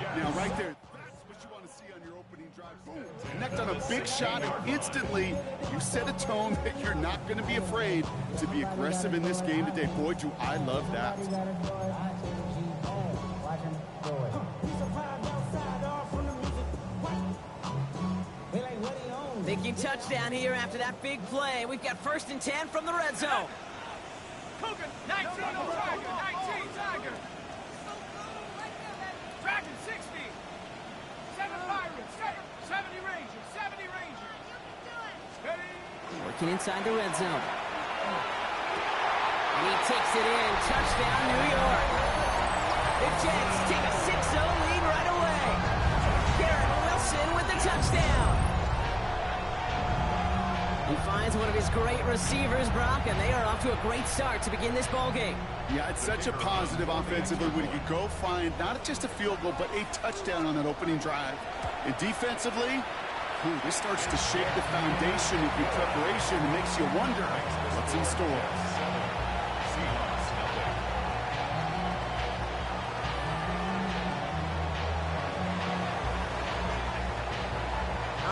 Now, right there, that's what you want to see on your opening drive. Boom. Connect on a big shot, and instantly you set a tone that you're not going to be afraid to be aggressive in this game today. Boy, do I love that. Thinking touchdown here after that big play. We've got 1st and 10 from the red zone. Cougar, 19, Tiger, 19, Tiger. Dragon, 60. 7 Pirates, 70 Rangers, 70 Rangers. Working inside the red zone. And he takes it in. Touchdown, New York. The Jets take a 6-0 lead right away. Garrett Wilson with the touchdown. He finds one of his great receivers, Brock, and they are off to a great start to begin this ball game. Yeah, it's such a positive offensively when you can go find not just a field goal, but a touchdown on that opening drive. And defensively, this starts to shake the foundation of your preparation and makes you wonder what's in store.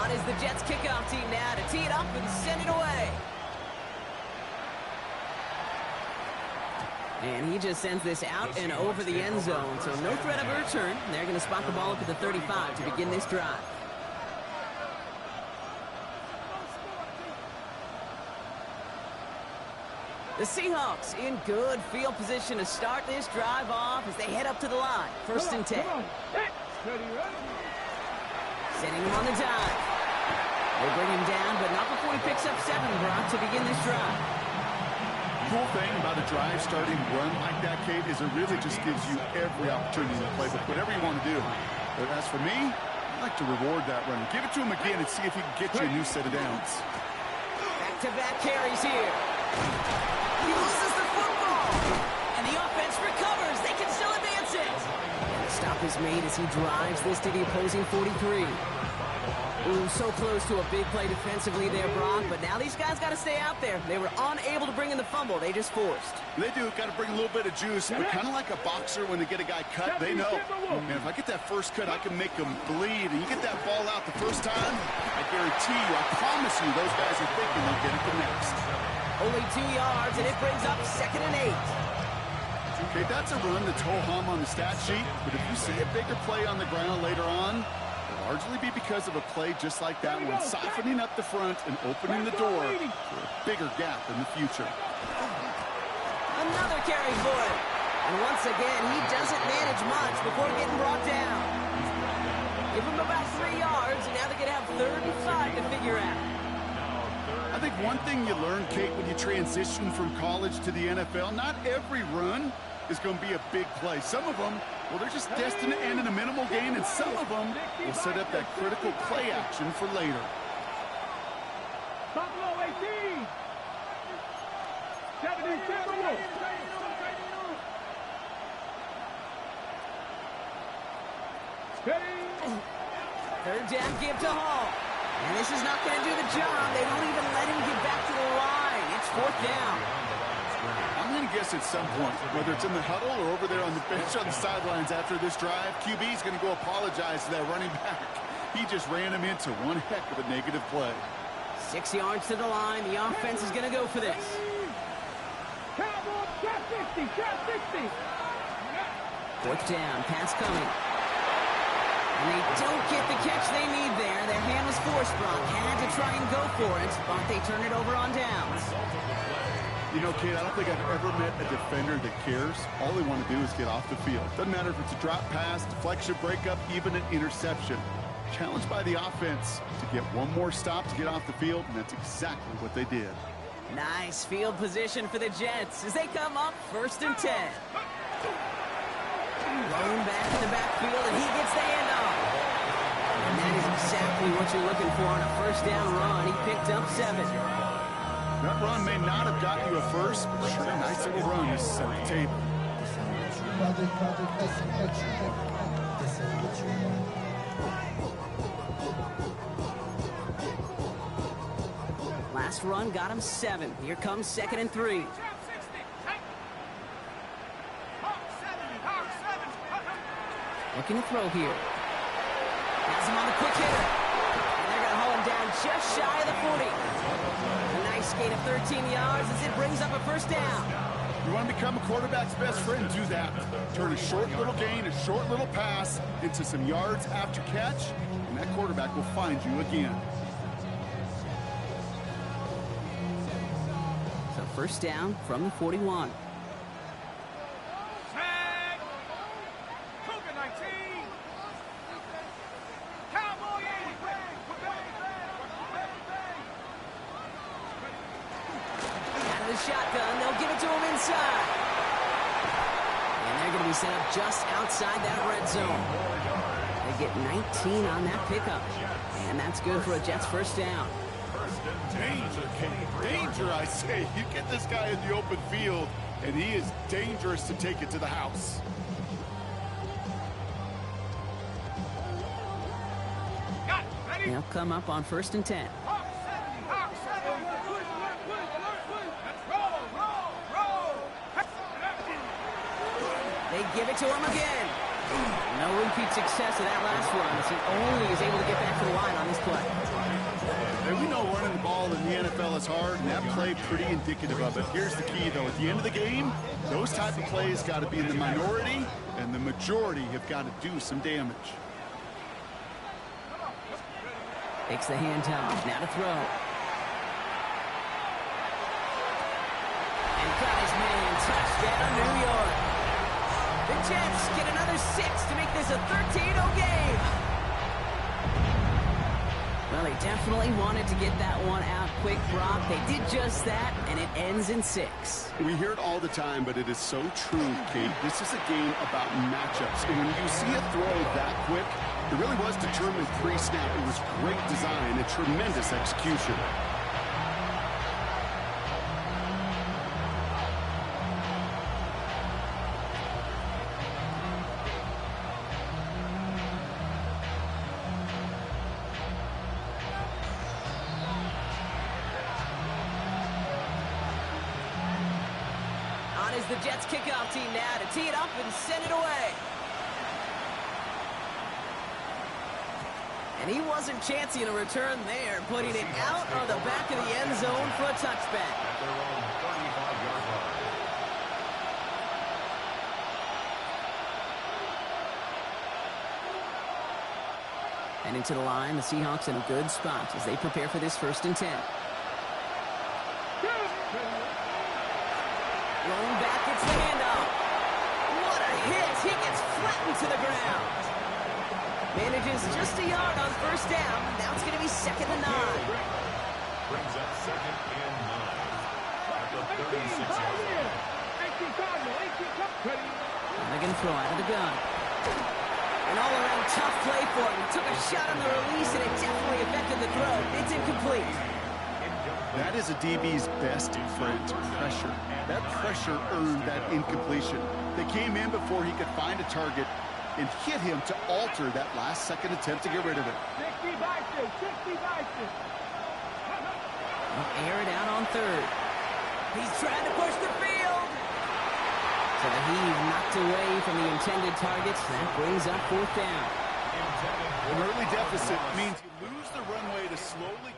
On is the Jets kickoff team now to tee it up and send it away. And he just sends this out and over the end zone, so no threat of a return. They're going to spot the ball up at the 35 to begin this drive. The Seahawks in good field position to start this drive off as they head up to the line. 1st and 10. Setting him on the dive. They bring him down, but not before he picks up 7, Brock, to begin this drive. The cool thing about a drive starting run like that, Kate, is it really just gives you every opportunity to play with whatever you want to do. But as for me, I like to reward that run. Give it to him again and see if he can get you a new set of downs. Back-to-back carries here. He loses the football. And the offense recovers. They can still advance it. And the stop is made as he drives this to the opposing 43. Ooh, so close to a big play defensively there, Brock. But now these guys got to stay out there. They were unable to bring in the fumble. They just forced. They do. Got to bring a little bit of juice. But kind of like a boxer when they get a guy cut, they know. Man, if I get that first cut, I can make them bleed. And you get that ball out the first time, I guarantee you, I promise you, those guys are thinking they'll get it the next. Only 2 yards, and it brings up 2nd and 8. Okay, that's a run that's ho-hum on the stat sheet. But if you see a bigger play on the ground later on, it'll largely be because of a play just like that one, softening up the front and opening the door for a bigger gap in the future. Another carry for him. And once again, he doesn't manage much before getting brought down. Give him about 3 yards, and now they're going to have 3rd and 5 to figure out. I think one thing you learn, Kate, when you transition from college to the NFL, not every run is going to be a big play. Some of them, well, they're just destined to end in a minimal gain, and some of them will set up that critical play action for later. Buffalo 18. 77. Third down give to Hall. And this is not going to do the job. They don't even let him get back to the line. It's 4th down. I'm going to guess at some point, whether it's in the huddle or over there on the bench on the sidelines after this drive, QB is going to go apologize to that running back. He just ran him into one heck of a negative play. 6 yards to the line. The offense is going to go for this. Cowboys, shot 60, shot 60. 4th down, pass coming. And they don't get the catch they need there. Their hand was forced, Brock. Had to try and go for it, but they turn it over on downs. You know, Kate, I don't think I've ever met a defender that cares. All they want to do is get off the field. Doesn't matter if it's a drop pass, deflection, breakup, even an interception. Challenged by the offense to get one more stop to get off the field, and that's exactly what they did. Nice field position for the Jets as they come up 1st and 10. Thrown back in the backfield, and he gets the handoff. And that is exactly what you're looking for on a 1st down run. He picked up 7. That run may not have got you a first, but sure, a nice little run to set the table. Last run got him 7. Here comes 2nd and 3. Looking to throw here. Has him on the quick hitter. And they're going to haul him down just shy of the 40. A nice gain of 13 yards as it brings up a first down. You want to become a quarterback's best friend, do that. Turn a short little gain, a short little pass into some yards after catch, and that quarterback will find you again. So first down from the 41. Tag. Cougar 19. Cowboy 80. Out of the shotgun, they'll give it to him inside. And they're going to be set up just outside that red zone. They get 19 on that pickup. And that's good for a Jets first down. Danger, Kenny. Danger, I say. You get this guy in the open field, and he is dangerous to take it to the house. Got it. Ready? They'll come up on first and 10. Hawks 70. Hawks 70. Let's roll. They give it to him again. No repeat success of that last one as he only is able to get back to the line on this play. And we know running the ball in the NFL is hard, and that play pretty indicative of it. Here's the key, though. At the end of the game, those type of plays got to be in the minority, and the majority have got to do some damage. Takes the handoff. Now to throw. And got his man. Touchdown, New York. The Jets get another 6 to make this a 13-0 game. Well, they definitely wanted to get that one out quick, Brock. They did just that, and it ends in 6. We hear it all the time, but it is so true, Kate. This is a game about matchups. And when you see a throw that quick, it really was determined pre-snap. It was great design and tremendous execution. Is the Jets kickoff team now to tee it up and send it away. And he wasn't chancing a return there, putting it out on the back of the end zone for a touchback. Heading to the line, the Seahawks in a good spot as they prepare for this first and 10. Rolling back, it's the handoff. What a hit! He gets flattened to the ground. Manages just a yard on first down. Now it's going to be 2nd and 9. Brings up 2nd and 9. At the 36-yard line. And they're going to throw out of the gun. An all-around tough play for him. He took a shot on the release, and it definitely affected the throw. It's incomplete. That is a DB's best friend, pressure. That pressure earned that incompletion. They came in before he could find a target and hit him to alter that last-second attempt to get rid of it. They'll air it out on third. He's trying to push the field. So the heave knocked away from the intended targets. That brings up 4th down. An early deficit means you lose the runway to slowly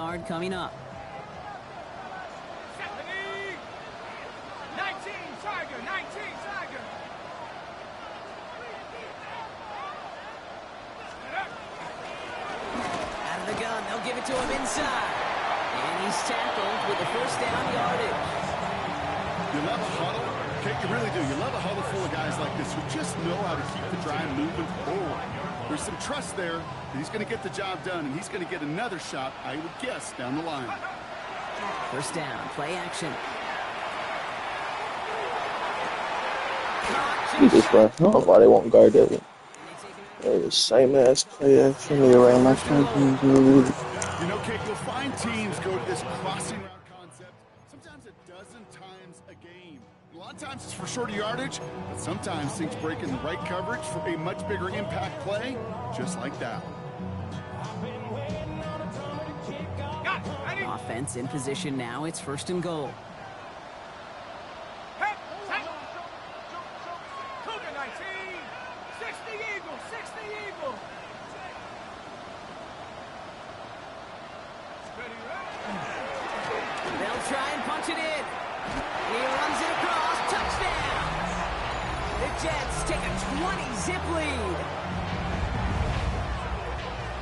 yard coming up. 70. 19, Tiger. 19, Tiger. Out of the gun, they'll give it to him inside. And he's tackled with the first down yardage. You love a huddle. Okay, you really do. You love a huddle full of guys like this who just know how to keep the drive moving forward. There's some trust there that he's going to get the job done, and he's going to get another shot, I would guess, down the line. First down, play action. Jesus Christ, I don't know why they won't guard that. That was same ass play action. They ran my champions. You know, Kate, you'll find teams go to this crossing route concept sometimes a dozen times a game. A lot of times it's for shorter yardage, but sometimes things break in the right coverage for a much bigger impact play, just like that. Offense in position now. It's first and goal. Hey, set. Cougar 19. 60 Eagles. 60 Eagles. Ready, right? They'll try and punch it in. He runs it across. Touchdown. The Jets take a 20-zip lead.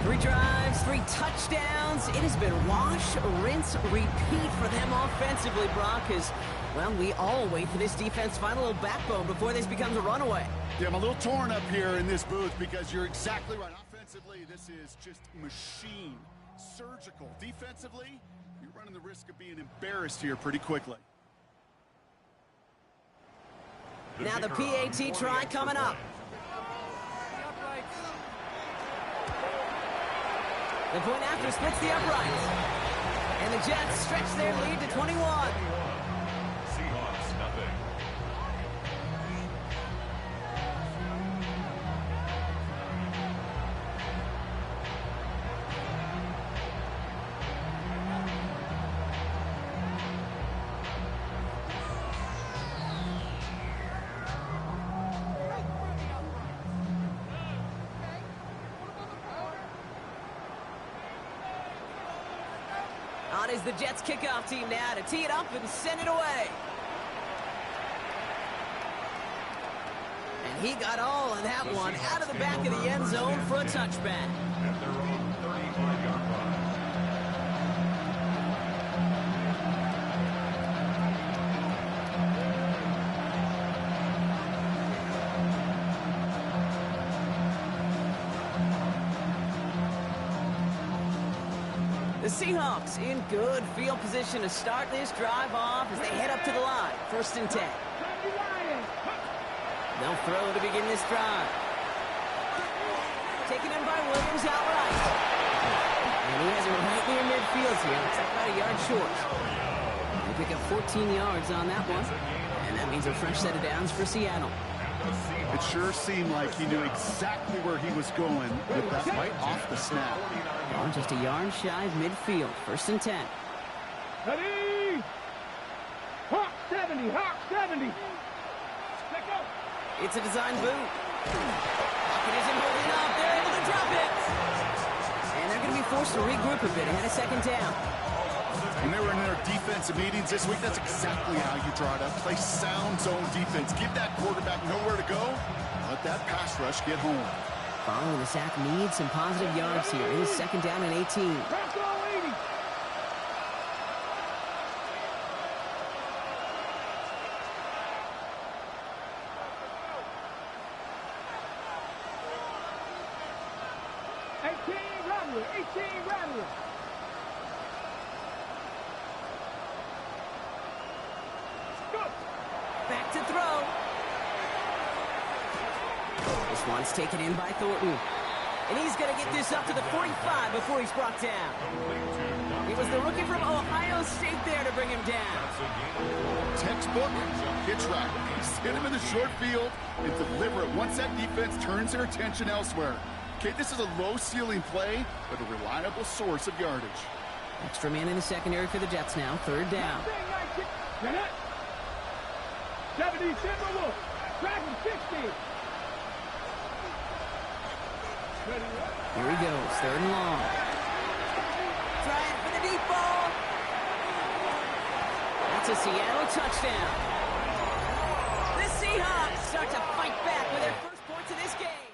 3 drives, 3 touchdowns. It has been wash, rinse, repeat for them offensively, Brock, as, well, we all wait for this defense to find a little backbone before this becomes a runaway. Yeah, I'm a little torn up here in this booth because you're exactly right. Offensively, this is just machine, surgical. Defensively, you're running the risk of being embarrassed here pretty quickly. Now the PAT try coming up. The point after splits the uprights. And the Jets stretch their lead to 21. Seahawks, nothing. On is the Jets kickoff team now to tee it up and send it away. And he got all of that one out of the back of the end zone for a touchback. At their own 35-yard line. The Seahawks in good field position to start this drive off as they head up to the line. First and 10. They'll throw to begin this drive. Taken in by Williams outright. And he has it right near midfield here. Looks like about a yard short. They pick up 14 yards on that one. And that means a fresh set of downs for Seattle. It sure seemed like he knew exactly where he was going with that right off the snap. Oh, just a yard shy of midfield. First and 10. Ready? Hawk 70. Hawk 70. Let go. It's a design boot. Pocket isn't holding up. They're able to drop it. And they're going to be forced to regroup a bit ahead of second down. When they were in their defensive meetings this week, that's exactly how you draw it up. Play sound zone defense. Give that quarterback nowhere to go. Let that pass rush get home. Following the sack needs some positive yards here. It is second down and 18. Press all 80. Rattler. 18 Rattler. Back to throw. This one's taken in by Thornton. And he's going to get this up to the 45 before he's brought down. It was the rookie from Ohio State there to bring him down. Textbook hitch right. Just hit him in the short field and deliver it once that defense turns their attention elsewhere. Okay, this is a low-ceiling play, but a reliable source of yardage. Extra man in the secondary for the Jets now. Third down. 70 Timberwolves. Tracking 60. Here he goes. Third and long. Trying for the deep football. That's a Seattle touchdown. The Seahawks start to fight back with their first points of this game.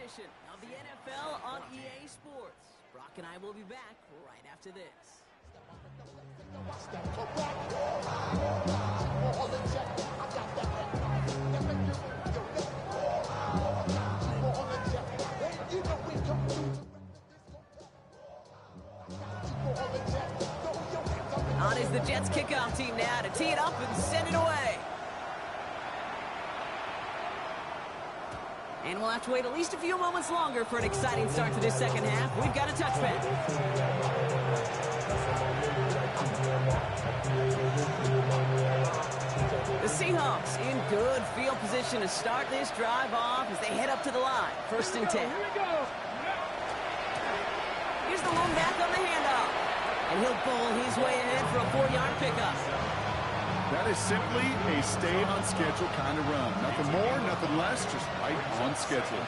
edition of the NFL on EA Sports. Brock and I will be back right after this. On is the Jets kickoff team now to tee it up and send it away. And we'll have to wait at least a few moments longer for an exciting start to this second half. We've got a touchback. The Seahawks in good field position to start this drive off as they head up to the line. 1st and 10. Here's the lone back on the handoff. And he'll bowl his way ahead for a 4-yard pickup. That is simply a stay-on-schedule kind of run. Nothing more, nothing less, just right on schedule.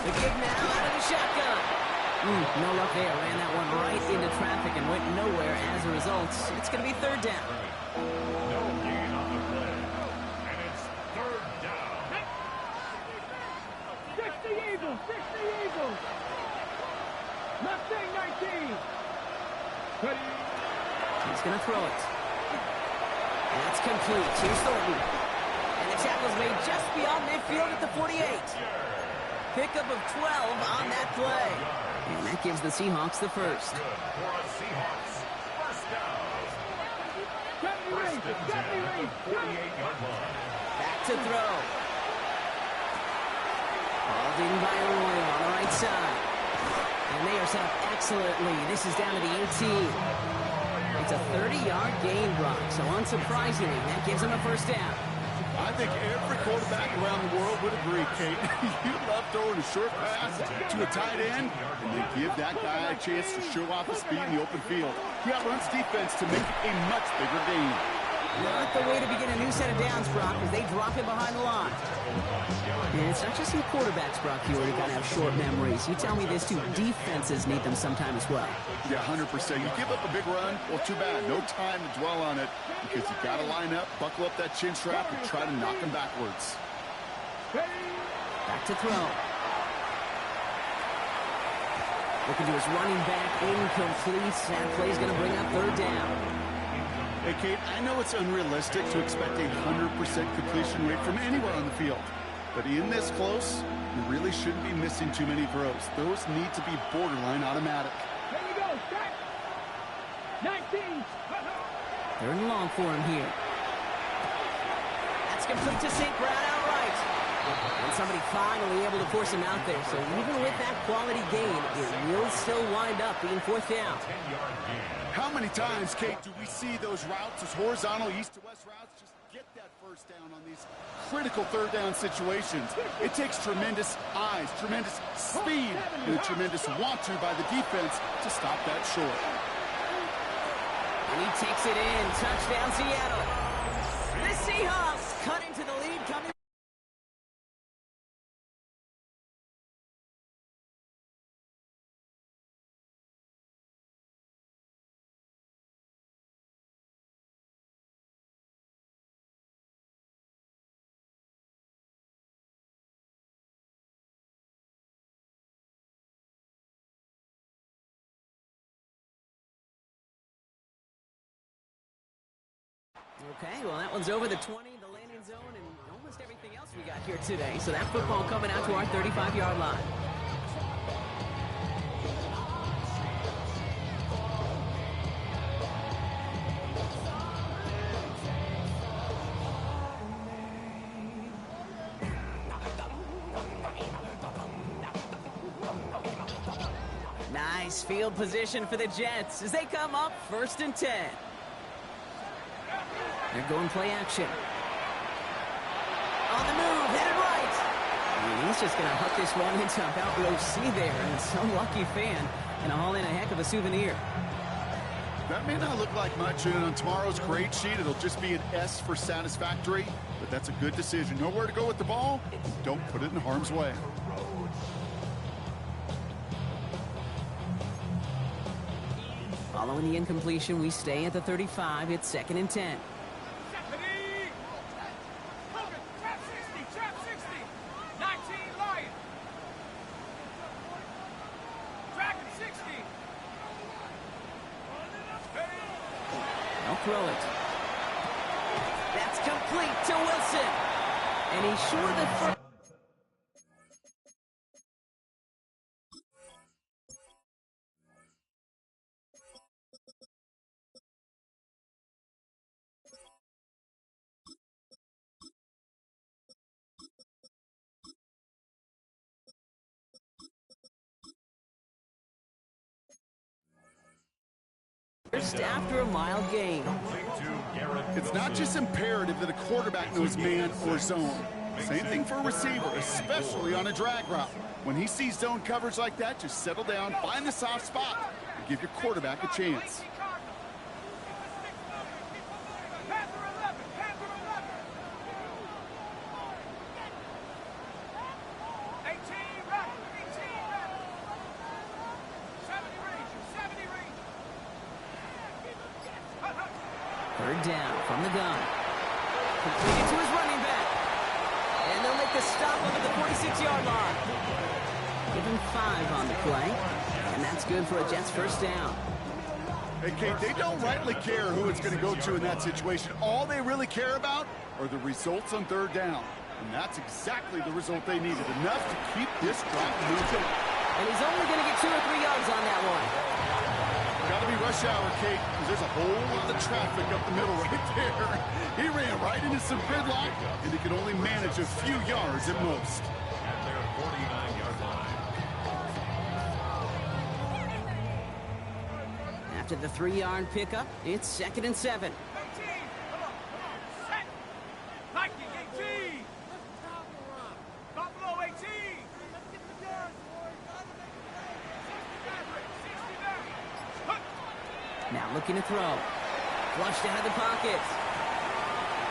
The kick now out of the shotgun. No luck there. Ran that one right into traffic and went nowhere as a result. It's going to be 3rd down. No gain on the play. And it's 3rd down. Fix the Eagles! Fix the Eagles! Mustang 19! He's going to throw it. That's complete. Here's Thornton. And the tackle's made just beyond midfield at the 48. Pickup of 12 on that play. And that gives the Seahawks the first. Good for a Seahawks. First down. 48-yard line. Back to throw. Hauled in by Royal on the right side. And they are set up excellently. This is down to the 18. It's a 30-yard gain, Brock. So unsurprisingly, that gives them a first down. I think every quarterback around the world would agree, Kate. You love throwing a short pass to a tight end, and then give that guy a chance to show off his speed in the open field. He outruns defense to make it a much bigger gain. Not the way to begin a new set of downs, Brock, as they drop it behind the line. And it's not just your quarterbacks, Brock, you already got to have short memories. You tell me this too, defenses need them sometime as well. Yeah, 100%. You give up a big run, well, too bad. No time to dwell on it because you got to line up, buckle up that chin strap, and try to knock them backwards. Back to throw. Looking to his running back, incomplete. That play's going to bring up 3rd down. Hey, Kate, I know it's unrealistic to expect a 100% completion rate from anywhere on the field. But in this close, you really shouldn't be missing too many throws. Those need to be borderline automatic. There you go, set! 19! 3rd and long for him here. That's complete to St. Brown outright. And somebody finally able to force him out there. So even with that quality gain, it will still wind up being 4th down. 10-yard gain. How many times, Kate, do we see those routes, those horizontal east-to-west routes, just get that first down on these critical 3rd down situations? It takes tremendous eyes, tremendous speed, and a tremendous want-to by the defense to stop that short. And he takes it in. Touchdown, Seattle. The Seahawks cut into the lead coming. Okay, well, that one's over the 20, the landing zone, and almost everything else we got here today. So that football coming out to our 35-yard line. Nice field position for the Jets as they come up 1st and 10. They're going play action. On the move, headed right. And he's just going to hook this one into about row C there. And some lucky fan going to haul in a heck of a souvenir. That may not look like much, and on tomorrow's grade sheet, it'll just be an S for satisfactory, but that's a good decision. Know where to go with the ball, don't put it in harm's way. Following the incompletion, we stay at the 35. It's 2nd and 10. Stephanie! Hogan, trap 60, trap 60. 19 Lion. Dragon 60. They'll throw it. That's complete to Wilson. And he's short of the first. After a mild gain. It's not just imperative that a quarterback knows man or zone. Same thing for a receiver, especially on a drag route. When he sees zone coverage like that, just settle down, find the soft spot, and give your quarterback a chance. Panther 11, Panther 11. 18 Rattler, 18 Rattler. 70 Rangers, 70 Rangers. 3rd down from the gun. Completed to his running back. And they'll make the stop over the 46-yard line. Give him 5 on the play. And that's good for a Jets 1st down. Hey, Kate, they don't rightly care who it's going to go to in that situation. All they really care about are the results on 3rd down. And that's exactly the result they needed. Enough to keep this drive moving. And he's only going to get 2 or 3 yards on that one. Gotta be rush hour, Kate, because there's a whole lot of traffic up the middle right there. He ran right into some gridlock, and he could only manage a few yards at most. At their 49-yard line. After the 3-yard pickup, it's 2nd and 7. 18, come on, set. Viking 18. Buffalo 18. Now looking to throw. Flushed out of the pocket.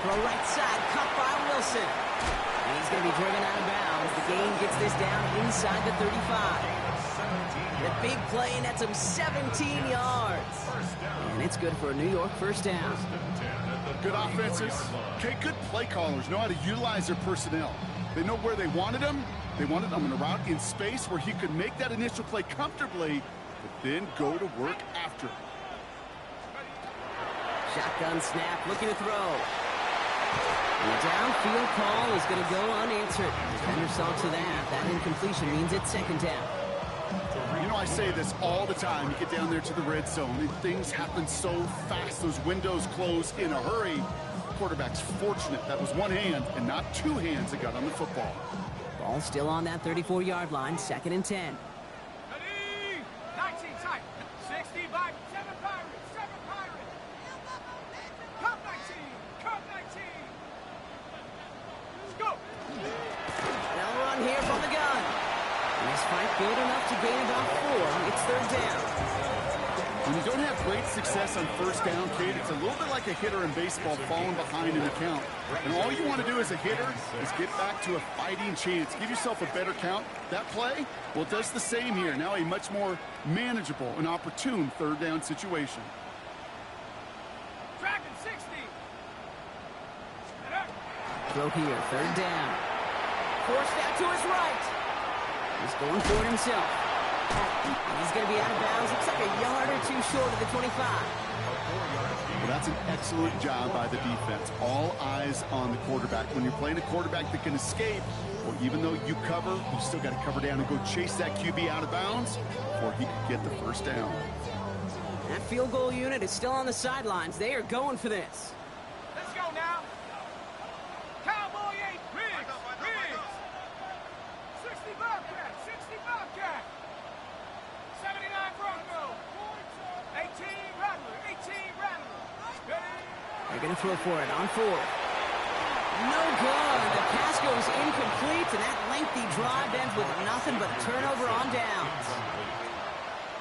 Throw right side, caught by Wilson. And he's going to be driven out of bounds. The gain gets this down inside the 35. The big play, and that's him 17 yards. And it's good for a New York 1st down. Good offenses. Okay, good play callers know how to utilize their personnel. They know where they wanted him. They wanted him on a route in space where he could make that initial play comfortably, but then go to work after. Shotgun snap, looking to throw. And the downfield call is going to go unanswered. Defender saw to that. That incompletion means it's 2nd down. You know, I say this all the time. You get down there to the red zone, and things happen so fast. Those windows close in a hurry. Quarterback's fortunate that was one hand and not 2 hands that got on the football. Ball still on that 34-yard line, 2nd and 10. 19 tight. 60 by 7 Pirates, 7 Pirates. Cup 19, Cup 19. Let's go. They'll run here from the gun. And this fight good enough to gain about 4. It's 3rd down. When you don't have great success on 1st down, Kate, it's a little bit like a hitter in baseball falling behind in the count. And all you want to do as a hitter is get back to a fighting chance. Give yourself a better count. That play, well, it does the same here. Now a much more manageable and opportune 3rd down situation. Dragon 60. Throw here, 3rd down. Forced out to his right. He's going for it himself. He's going to be out of bounds. Looks like a yard or 2 short of the 25. Well, that's an excellent job by the defense. All eyes on the quarterback. When you're playing a quarterback that can escape, well, even though you cover, you still got to cover down and go chase that QB out of bounds before he can get the 1st down. That field goal unit is still on the sidelines. They are going for this. Let's go now. Cowboy 8, Riggs, Riggs. 60 Bobcat, 60 Bobcat. 79 Bronco. 18 Rattler, 18 Rattler. They're going to throw for it on 4th. No good. The pass goes incomplete, and that lengthy drive ends with nothing but turnover on downs.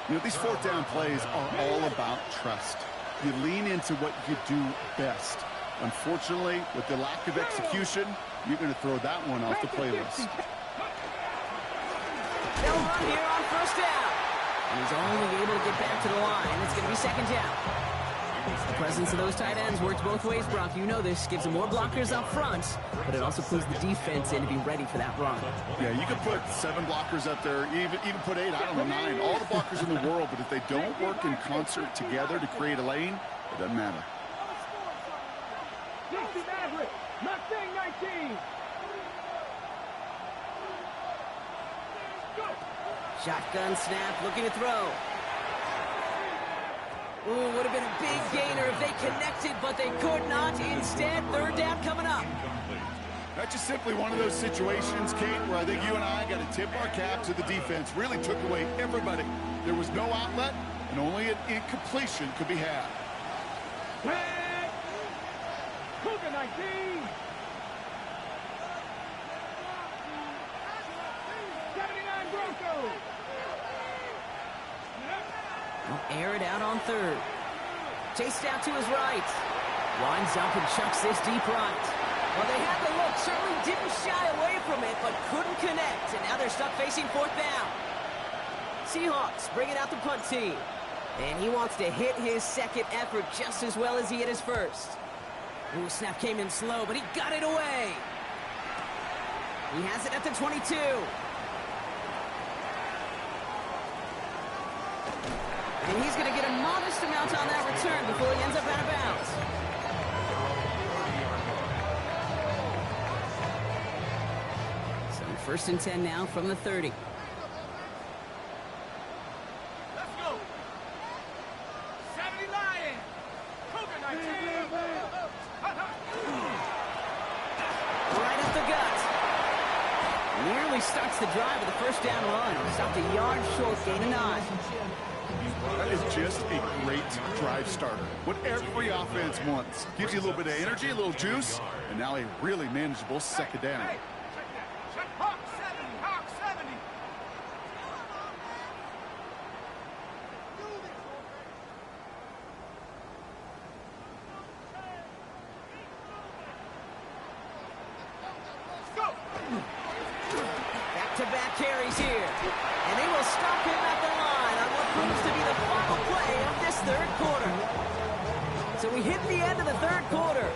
You know, these 4th down plays are all about trust. You lean into what you do best. Unfortunately, with the lack of execution, you're going to throw that one off the playlist. They'll run here on 1st down. And he's only able to get back to the line. It's going to be second down. The presence of those tight ends works both ways, Brock. You know this. Gives them more blockers up front, but it also puts the defense in to be ready for that run. Yeah, you could put 7 blockers up there, even put 8, I don't know, 9. All the blockers in the world, but if they don't work in concert together to create a lane, it doesn't matter. Mustang 19. Shotgun snap, looking to throw. Ooh, would have been a big gainer if they connected, but they could not. Instead, third down coming up. That's just simply one of those situations, Kate, where I think you and I got to tip our cap to the defense. Really took away everybody. There was no outlet, and only an incompletion could be had. Cougar 19. 79 Broncos. He'll air it out on third. Chased out to his right. Winds up and chucks this deep right. Well, they had the look. Certainly didn't shy away from it, but couldn't connect. And now they're stuck facing fourth down. Seahawks bringing out the punt team. And he wants to hit his second effort just as well as he hit his first. Ooh, snap came in slow, but he got it away. He has it at the 22. And he's going to get a modest amount on that return before he ends up out of bounds. So first and 10 now from the 30. Let's go. 70 Lions. Cougar 19. Right up the gut. Nearly starts the drive with a first down run. Stopped a yard short, gain of 9. That is just a great drive starter. What every offense wants. Gives you a little bit of energy, a little juice, and now a really manageable second down. Hey, check that. Hawk 70. Hawk 70. Go. Back-to-back carries here. And they will stop him at the line on what proves to be the final play of this third quarter. So we hit the end of the third quarter.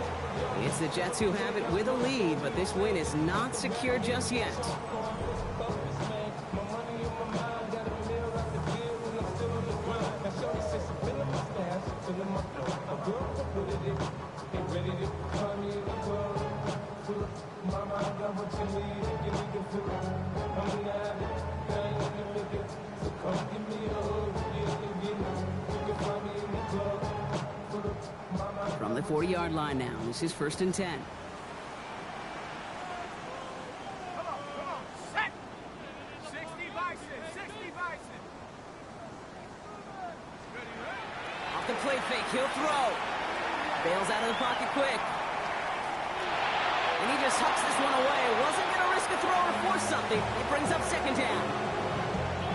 It's the Jets who have it with a lead, but this win is not secure just yet. From the 40-yard line now, this is first and 10. Come on. Set. 60 Bison. 60 Bison. Off the play fake, he'll throw. Bails out of the pocket quick. And he just hucks this one away. Wasn't going to risk a throw or force something. It brings up second down.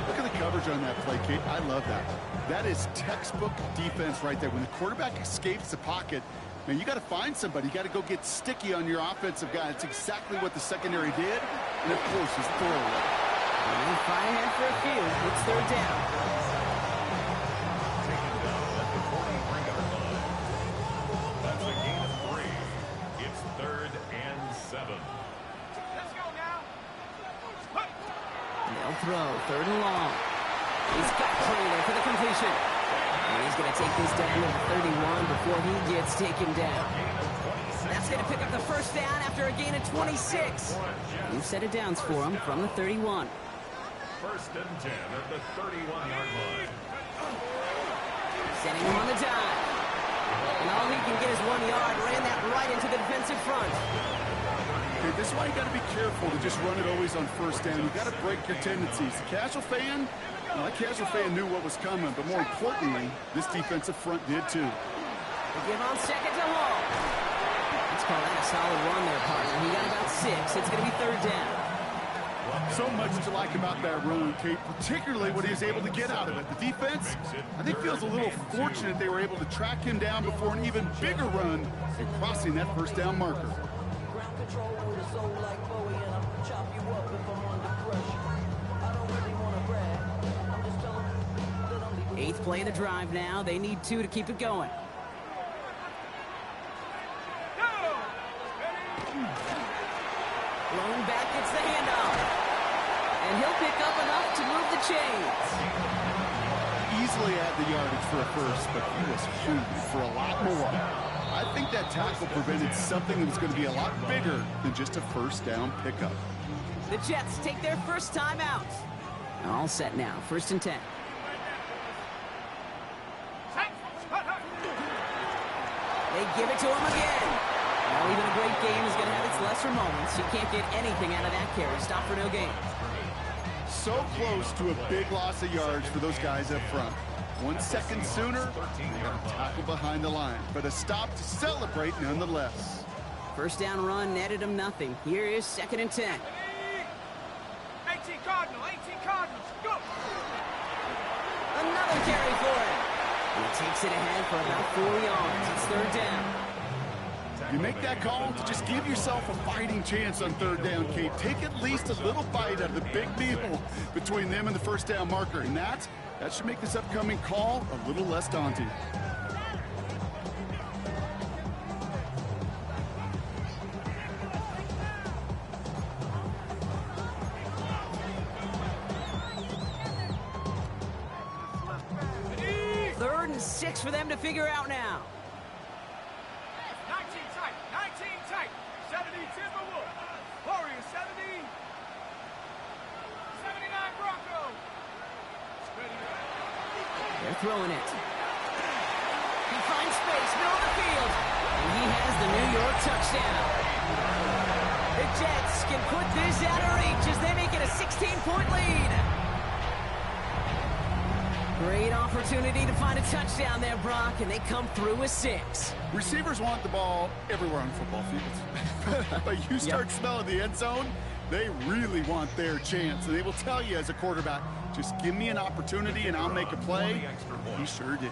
Look at the coverage on that play, Kate. I love that. That is textbook defense right there. When the quarterback escapes the pocket, man, you got to find somebody. You got to go get sticky on your offensive guy. That's exactly what the secondary did. And, of course, his throwaway. And they fly ahead for a few. It's third down. Taken down at the 43-yard line. That's a gain of 3. It's 3rd and 7. Let's go now. They'll throw. Third and long. He's got Trainer for the completion. And he's going to take this down to the 31 before he gets taken down. That's going to pick up the first down after a gain of 26. New set of downs for him from the 31. First and 10 at the 31-yard line. Sending him on the dive. And all he can get is 1 yard. Ran that right into the defensive front. Okay, this is why you got to be careful to just run it always on first down. You got to break your tendencies. The casual fan, that casual fan knew what was coming, but more importantly, this defensive front did too. They give on second to Hall. Let's call that a solid run there, partner. He got about 6. It's going to be third down. So much to like about that run, Kate, particularly what he was able to get out of it. The defense, I think, feels a little fortunate they were able to track him down before an even bigger run and crossing that first down marker. play the drive now. They need 2 to keep it going. Lone back gets the handoff. And he'll pick up enough to move the chains. Easily had the yardage for a first, but he was hungry for a lot more. I think that tackle prevented something that was going to be a lot bigger than just a first down pickup. The Jets take their first time out. All set now, 1st and 10. They give it to him again. Well, even a great game is going to have its lesser moments. You can't get anything out of that carry. Stop for no gain. So close to a big loss of yards for those guys up front. 1 second sooner, they got a tackle behind the line, but a stop to celebrate nonetheless. First down run netted him nothing. Here is 2nd and 10. 18 Cardinals, go! Another carry for him. He takes it ahead for about 4 yards. It's 3rd down. You make that call to just give yourself a fighting chance on 3rd down, Kate. Take at least a little bite out of the big meal between them and the first down marker, and that should make this upcoming call a little less daunting. Third and 6 for them to figure out now. 19 tight, 70 Timberwolves, Warriors 70, 79 Broncos. They're throwing it. He finds space, middle of the field, and he has the New York touchdown. The Jets can put this out of reach as they make it a 16-point lead. Great opportunity to find a touchdown there, Brock, and they come through with 6. Receivers want the ball everywhere on football fields. But you start smelling the end zone, they really want their chance. And they will tell you as a quarterback, just give me an opportunity and I'll make a play. He sure did.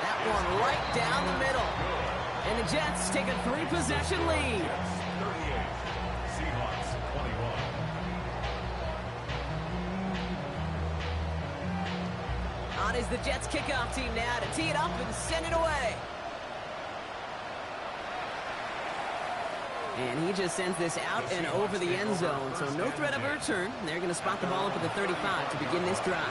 That one right down the middle. And the Jets take a 3-possession lead. 38, Seahawks 21. On is the Jets kickoff team now to tee it up and send it away. And he just sends this out and over the end zone, so no threat of a return. They're going to spot the ball up at the 35 to begin this drive.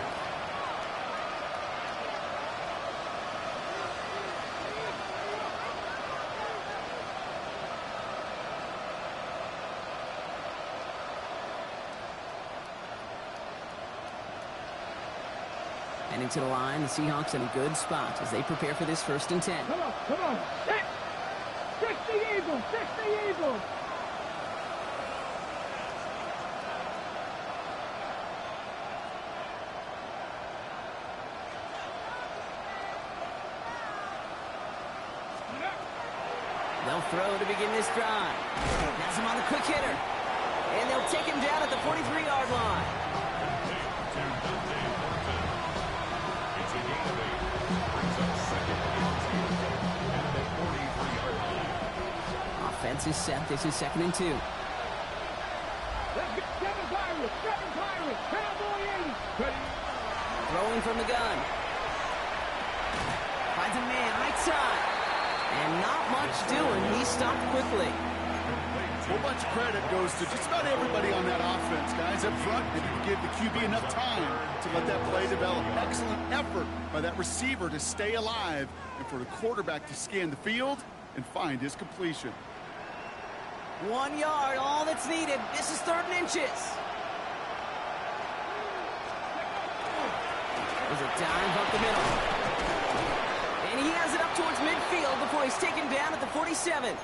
Heading to the line, the Seahawks in a good spot as they prepare for this 1st and 10. Come on, six the Eagles, They'll throw to begin this drive. Has him on the quick hitter. And they'll take him down at the 43-yard line. It's a gain of 8. Brings up 2nd and 10 at the 43-yard line. Offense is set. This is 2nd and 2. Let's get seven Pirates, Cowboy 80. Ready? Throwing from the gun. Finds a man right side. And not much doing. He stopped quickly. A whole bunch of credit goes to just about everybody on that offense. Guys up front, they didn't give the QB enough time to let that play develop. Excellent effort by that receiver to stay alive and for the quarterback to scan the field and find his completion. 1 yard, all that's needed. This is 3rd and inches. There's a dive up the middle. And he has it up towards midfield before he's taken down at the 47.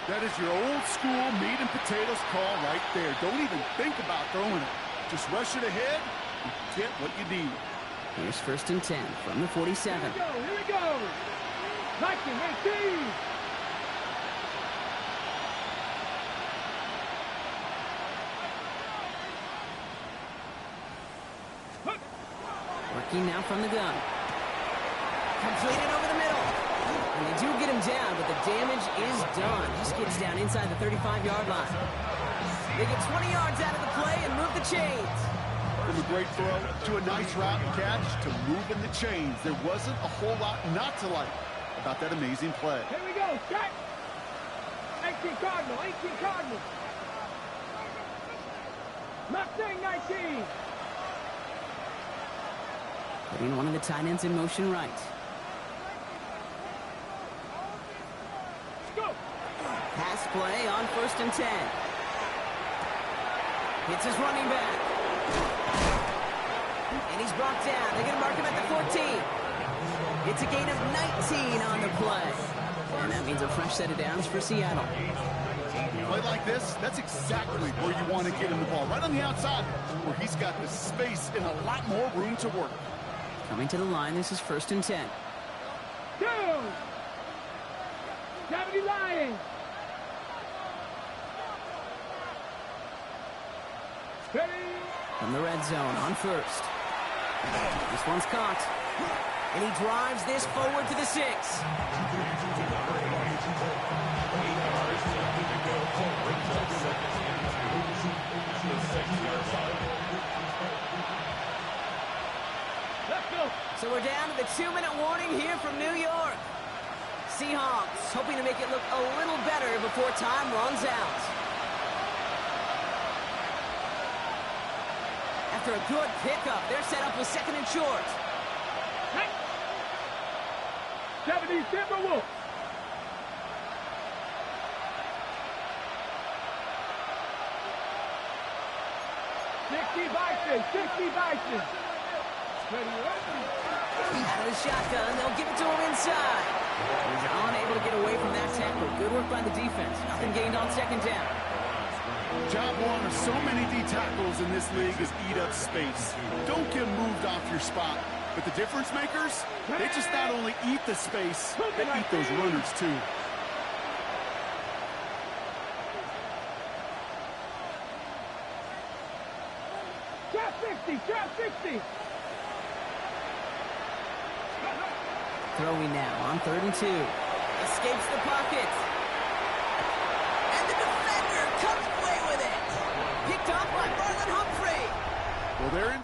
That is your old school meat and potatoes call right there. Don't even think about throwing it. Just rush it ahead and get what you need. Here's 1st and 10 from the 47. Here we go. 1918. Working now from the gun. Completed over the middle. And they do get him down, but the damage is done. Just gets down inside the 35-yard line. They get 20 yards out of the play and move the chains. From a great throw to a nice route and catch to moving the chains. There wasn't a whole lot not to like about that amazing play. Here we go, set. 18 Cardinal, 18 Cardinal. Mustang 19. Putting one of the tight ends in motion right. Go. Pass play on 1st and 10. Hits his running back. And he's brought down. They're going to mark him at the 14. It's a gain of 19 on the play. And that means a fresh set of downs for Seattle. Play like this, that's exactly where you want to get him the ball. Right on the outside, where he's got the space and a lot more room to work. Coming to the line, this is 1st and 10. Go. Gravity Lions. Ready. From the red zone on 1st. This one's caught. And he drives this forward to the 6. Let's go. So we're down to the 2-minute warning here from New York. Seahawks hoping to make it look a little better before time runs out. After a good pickup, they're set up with 2nd and short. Hey. 70 Timberwolves. Sixty Bison. Ready, ready. Out of the shotgun, they'll give it to him inside. He's unable to get away from that tackle. Good work by the defense. Nothing gained on 2nd down. Job one of so many D tackles in this league is eat up space. Don't get moved off your spot. But the difference makers, they just not only eat the space, they eat those runners too. Trap 60. Throwing now on 3rd and 2. Escapes the pocket. And the defender comes away with it. Picked off by Marlon Humphrey. Well, they're in